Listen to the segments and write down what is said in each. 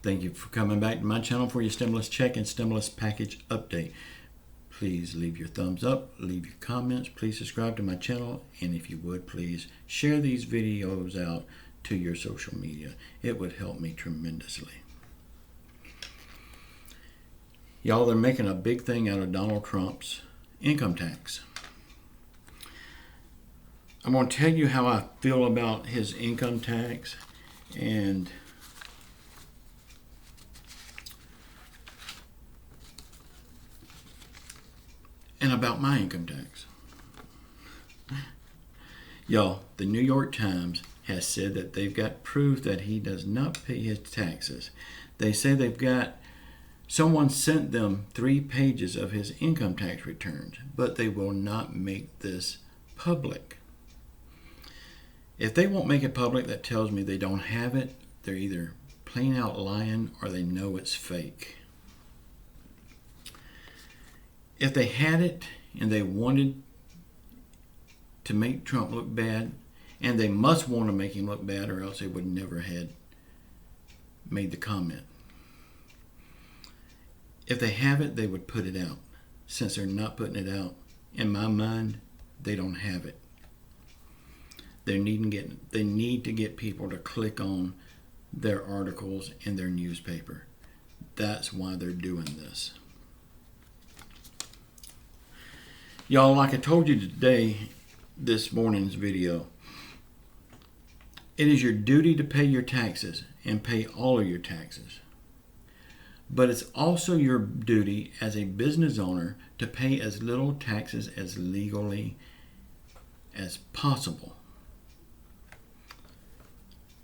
Thank you for coming back to my channel for your stimulus check and stimulus package update. Please leave your thumbs up, leave your comments, please subscribe to my channel, and if you would, please share these videos out to your social media. It would help me tremendously. Y'all, they're making a big thing out of Donald Trump's income tax. I'm going to tell you how I feel about his income tax and about my income tax. Y'all, the New York Times has said that they've got proof that he does not pay his taxes. They say they've got someone sent them 3 pages of his income tax returns, but they will not make this public. If they won't make it public, that tells me they don't have it. They're either plain out lying or they know it's fake. If they had it and they wanted to make Trump look bad, and they must want to make him look bad or else they would never have made the comment. If they have it, they would put it out. Since they're not putting it out, in my mind, they don't have it. They need to get people to click on their articles in their newspaper. That's why they're doing this. Y'all, like I told you today, this morning's video, it is your duty to pay your taxes and pay all of your taxes. But it's also your duty as a business owner to pay as little taxes as legally as possible.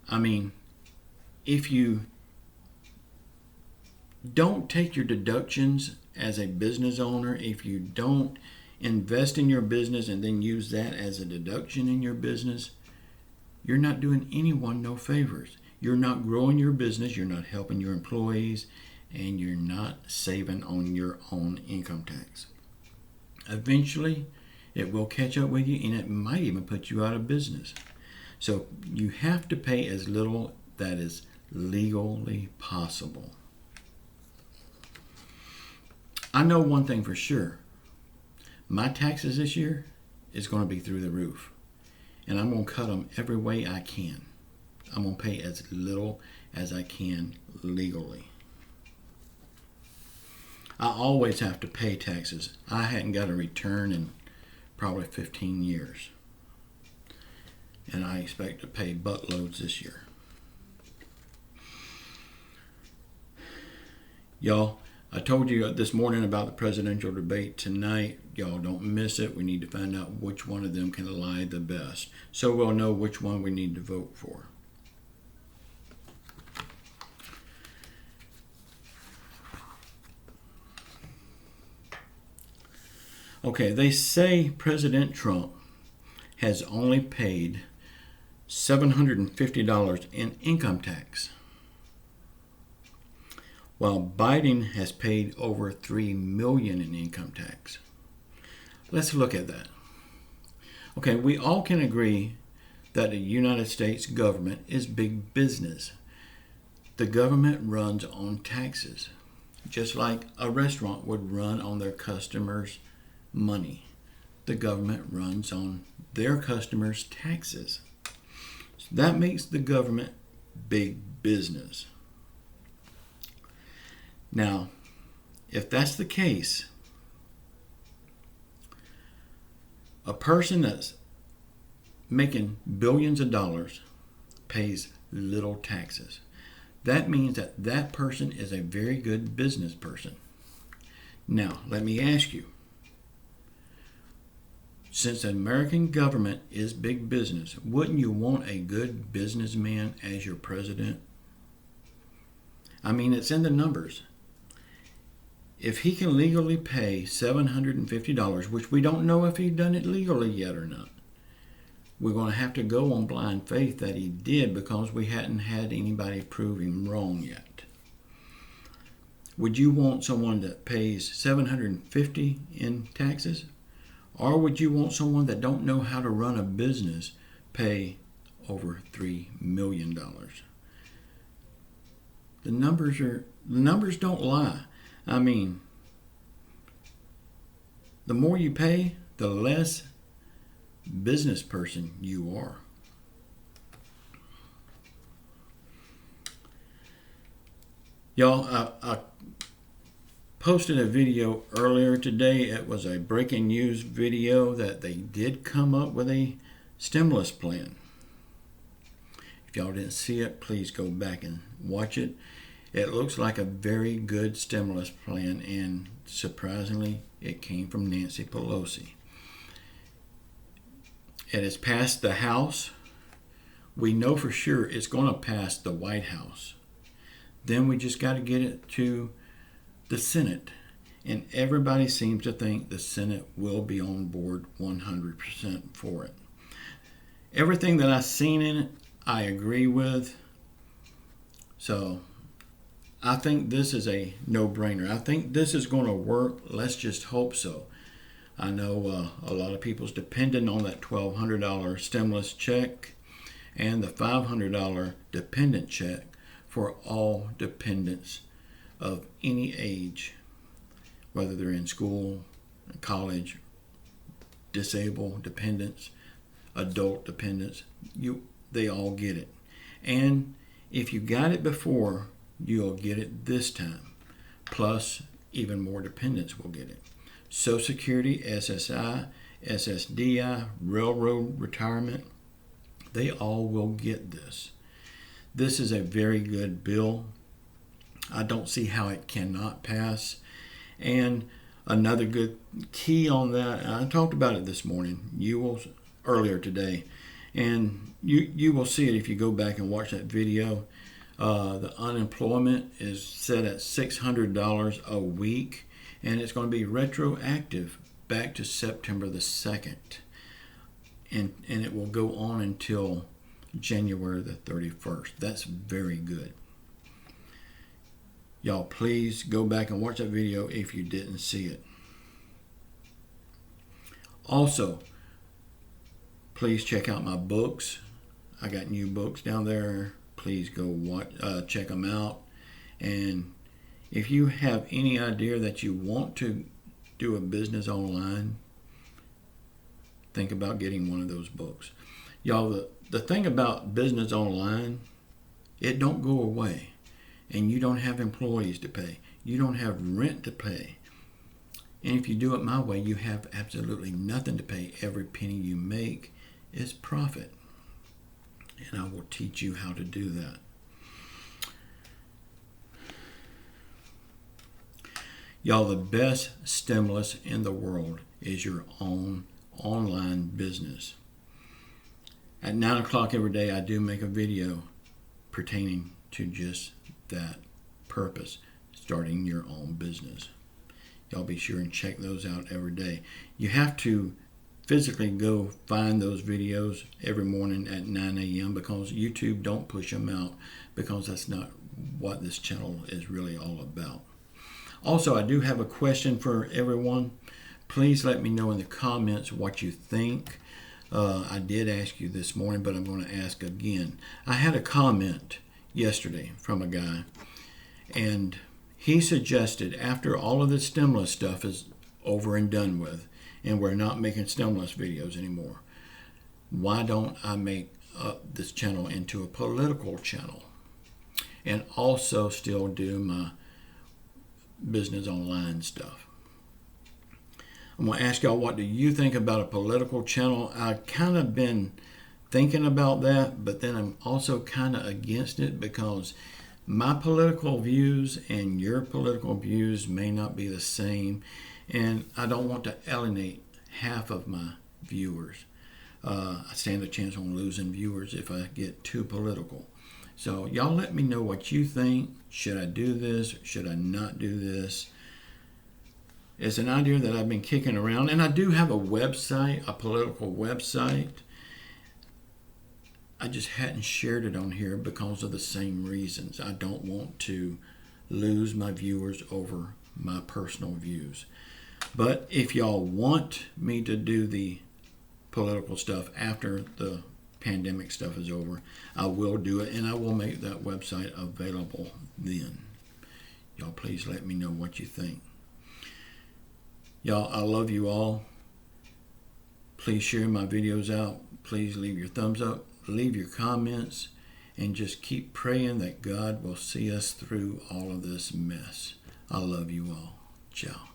I mean, if you don't take your deductions as a business owner, if you don't invest in your business and then use that as a deduction in your business, you're not doing anyone no favors. You're not growing your business, you're not helping your employees, and you're not saving on your own income tax. Eventually, it will catch up with you and it might even put you out of business. So you have to pay as little that is legally possible. I know one thing for sure. My taxes this year is going to be through the roof. And I'm going to cut them every way I can. I'm going to pay as little as I can legally. I always have to pay taxes. I hadn't got a return in probably 15 years. And I expect to pay buttloads this year. Y'all, I told you this morning about the presidential debate tonight. Y'all don't miss it. We need to find out which one of them can lie the best, so we'll know which one we need to vote for. Okay, they say President Trump has only paid $750 in income tax, while Biden has paid over $3 million in income tax. Let's look at that. Okay, we all can agree that the United States government is big business. The government runs on taxes, just like a restaurant would run on their customers' money. The government runs on their customers' taxes. So that makes the government big business. Now, if that's the case, a person that's making billions of dollars pays little taxes. That means that that person is a very good business person. Now, let me ask you, since the American government is big business, wouldn't you want a good businessman as your president? I mean, it's in the numbers. If he can legally pay $750, which we don't know if he's done it legally yet or not, we're going to have to go on blind faith that he did because we hadn't had anybody prove him wrong yet. Would you want someone that pays $750 in taxes? Or would you want someone that don't know how to run a business pay over $3 million? The numbers don't lie. I mean, the more you pay, the less business person you are. Y'all, I posted a video earlier today. It was a breaking news video that they did come up with a stimulus plan. If y'all didn't see it, please go back and watch it. It looks like a very good stimulus plan, and surprisingly, it came from Nancy Pelosi. It has passed the House. We know for sure it's going to pass the White House. Then we just got to get it to the Senate. And everybody seems to think the Senate will be on board 100% for it. Everything that I've seen in it, I agree with. So I think this is a no-brainer. I think this is going to work. Let's just hope so. I know a lot of people's dependent on that $1,200 stimulus check and the $500 dependent check for all dependents of any age, whether they're in school, college, disabled dependents, adult dependents. They all get it. And if you got it before, you'll get it this time. Plus, even more dependents will get it. Social Security, SSI, SSDI, railroad retirement, they all will get this. This is a very good bill. I don't see how it cannot pass. And another good key on that, I talked about it this morning, earlier today, and you will see it if you go back and watch that video. The unemployment is set at $600 a week, and it's going to be retroactive back to September the 2nd. And it will go on until January the 31st. That's very good. Y'all, please go back and watch that video if you didn't see it. Also, please check out my books. I got new books down there. Please go check them out. And if you have any idea that you want to do a business online, think about getting one of those books. Y'all, the thing about business online, it don't go away. And you don't have employees to pay. You don't have rent to pay. And if you do it my way, you have absolutely nothing to pay. Every penny you make is profit. And I will teach you how to do that. Y'all, the best stimulus in the world is your own online business. At 9 o'clock every day, I do make a video pertaining to just that purpose, starting your own business. Y'all be sure and check those out every day. You have to physically go find those videos every morning at 9 a.m. because YouTube don't push them out, because that's not what this channel is really all about. Also, I do have a question for everyone. Please let me know in the comments what you think. I did ask you this morning, but I'm going to ask again. I had a comment yesterday from a guy, and he suggested after all of the stimulus stuff is over and done with, and we're not making stimulus videos anymore, why don't I make this channel into a political channel and also still do my business online stuff? I'm going to ask y'all, what do you think about a political channel? I've kind of been thinking about that, but then I'm also kind of against it because my political views and your political views may not be the same, and I don't want to alienate half of my viewers. I stand a chance on losing viewers if I get too political. So y'all let me know what you think. Should I do this? Should I not do this? It's an idea that I've been kicking around, and I do have a website, a political website. I just hadn't shared it on here because of the same reasons. I don't want to lose my viewers over my personal views. But if y'all want me to do the political stuff after the pandemic stuff is over, I will do it, and I will make that website available then. Y'all please let me know what you think. Y'all, I love you all. Please share my videos out. Please leave your thumbs up, leave your comments, and just keep praying that God will see us through all of this mess. I love you all. Ciao.